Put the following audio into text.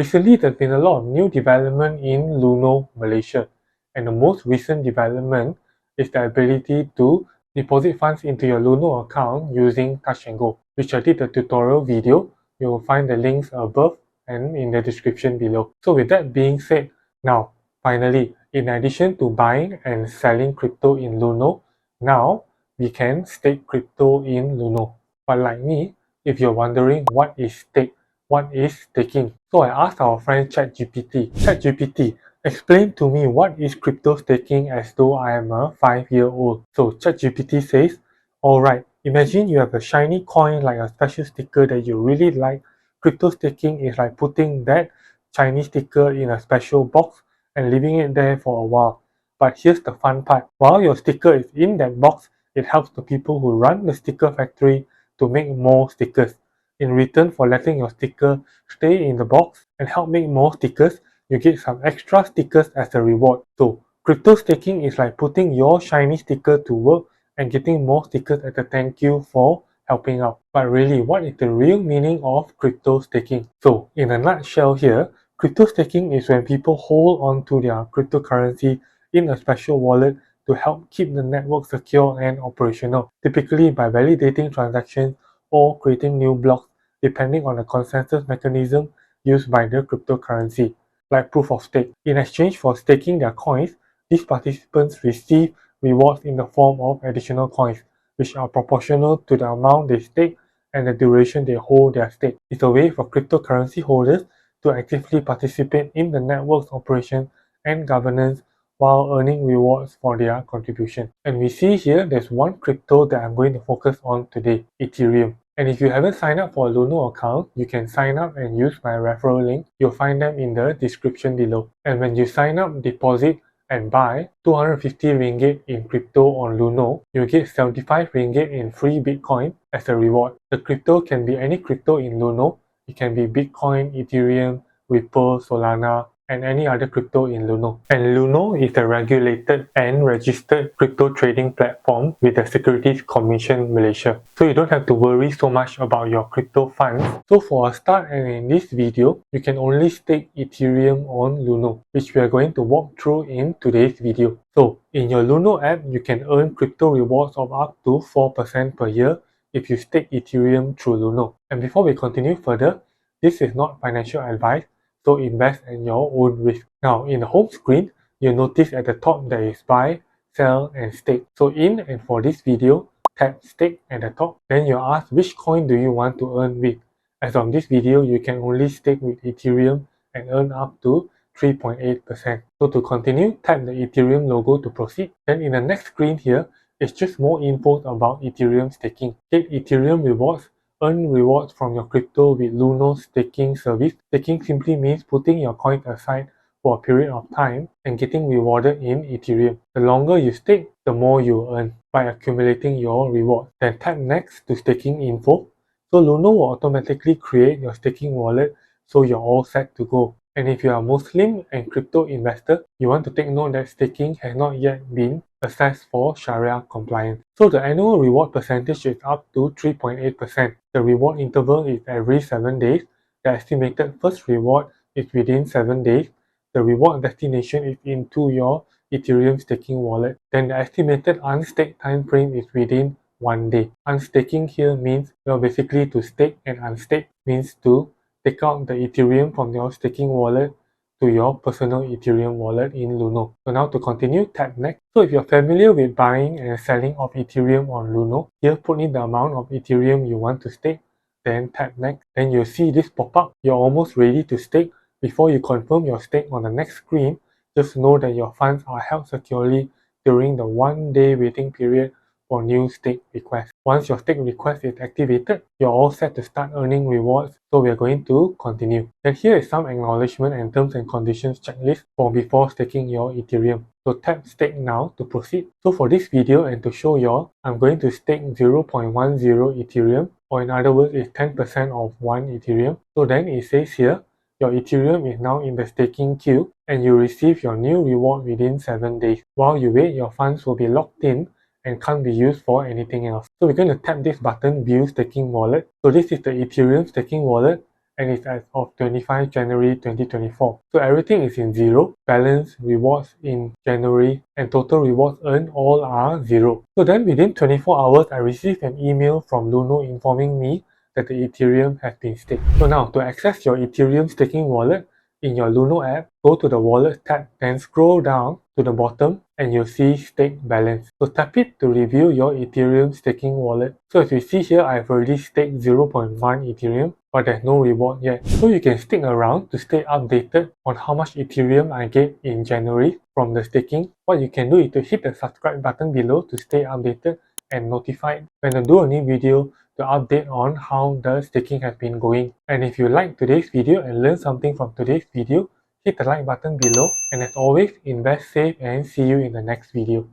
Recently, there's been a lot of new development in Luno Malaysia, and the most recent development is the ability to deposit funds into your Luno account using Touch and Go, which I did a tutorial video. You will find the links above and in the description below. So with that being said, now finally, in addition to buying and selling crypto in Luno, now we can stake crypto in Luno. But like me, if you're wondering what is stake, what is staking? So I asked our friend ChatGPT, explain to me what is crypto staking as though I am a 5-year-old. So ChatGPT says, alright, imagine you have a shiny coin like a special sticker that you really like. Crypto staking is like putting that shiny sticker in a special box and leaving it there for a while. But here's the fun part. While your sticker is in that box, it helps the people who run the sticker factory to make more stickers. In return for letting your sticker stay in the box and help make more stickers, you get some extra stickers as a reward. So, crypto staking is like putting your shiny sticker to work and getting more stickers as a thank you for helping out. But really, what is the real meaning of crypto staking? So, in a nutshell here, crypto staking is when people hold on to their cryptocurrency in a special wallet to help keep the network secure and operational, typically by validating transactions or creating new blocks depending on the consensus mechanism used by the cryptocurrency, like proof of stake. In exchange for staking their coins, these participants receive rewards in the form of additional coins, which are proportional to the amount they stake and the duration they hold their stake. It's a way for cryptocurrency holders to actively participate in the network's operation and governance while earning rewards for their contribution. And we see here there's one crypto that I'm going to focus on today, Ethereum. And if you haven't signed up for a Luno account, you can sign up and use my referral link. You'll find them in the description below. And when you sign up, deposit, and buy 250 ringgit in crypto on Luno, you'll get 75 ringgit in free Bitcoin as a reward. The crypto can be any crypto in Luno. It can be Bitcoin, Ethereum, Ripple, Solana, and any other crypto in Luno. And Luno is a regulated and registered crypto trading platform with the Securities Commission Malaysia. So you don't have to worry so much about your crypto funds. So for a start and in this video, you can only stake Ethereum on Luno, which we are going to walk through in today's video. So in your Luno app, you can earn crypto rewards of up to 4% per year if you stake Ethereum through Luno. And before we continue further, this is not financial advice, so invest at your own risk. Now, in the home screen, you'll notice at the top there is buy, sell, and stake. So in and for this video, tap stake at the top. Then you're asked which coin do you want to earn with. As of this video, you can only stake with Ethereum and earn up to 3.8%. So to continue, tap the Ethereum logo to proceed. Then in the next screen here, it's just more info about Ethereum staking. Get Ethereum rewards. Earn rewards from your crypto with Luno's staking service. Staking simply means putting your coins aside for a period of time and getting rewarded in Ethereum. The longer you stake, the more you earn by accumulating your reward. Then tap next to staking info. So Luno will automatically create your staking wallet so you're all set to go. And if you are a Muslim and crypto investor, you want to take note that staking has not yet been assessed for Sharia compliance. So the annual reward percentage is up to 3.8%. The reward interval is every 7 days. The estimated first reward is within 7 days. The reward destination is into your Ethereum staking wallet. Then the estimated unstaked time frame is within 1 day. Unstaking here means, well, basically to stake, and unstake means to take out the Ethereum from your staking wallet to your personal Ethereum wallet in Luno. So now to continue, tap next. So if you're familiar with buying and selling of Ethereum on Luno, here put in the amount of Ethereum you want to stake, then tap next. Then you'll see this pop up. You're almost ready to stake. Before you confirm your stake on the next screen, just know that your funds are held securely during the 1-day waiting period for new stake requests. Once your stake request is activated, you're all set to start earning rewards. So we are going to continue. Then here is some acknowledgement and terms and conditions checklist for before staking your Ethereum. So tap stake now to proceed. So for this video and to show y'all, I'm going to stake 0.10 Ethereum, or in other words, it's 10% of 1 Ethereum. So then it says here, your Ethereum is now in the staking queue and you receive your new reward within 7 days. While you wait, your funds will be locked in and can't be used for anything else. So we're going to tap this button, View Staking Wallet. So this is the Ethereum staking wallet, and it's as of 25 January 2024. So everything is in zero, balance, rewards in January, and total rewards earned all are zero. So then within 24 hours, I received an email from Luno informing me that the Ethereum has been staked. So now to access your Ethereum staking wallet in your Luno app, go to the wallet tab, then scroll down to the bottom and you'll see stake balance. So tap it to review your Ethereum staking wallet. So as you see here, I've already staked 0.1 Ethereum, but there's no reward yet. So you can stick around to stay updated on how much Ethereum I get in January from the staking. What you can do is to hit the subscribe button below to stay updated and notified when I do a new video to update on how the staking has been going. And if you like today's video and learn something from today's video, hit the like button below, and as always, invest safe and see you in the next video.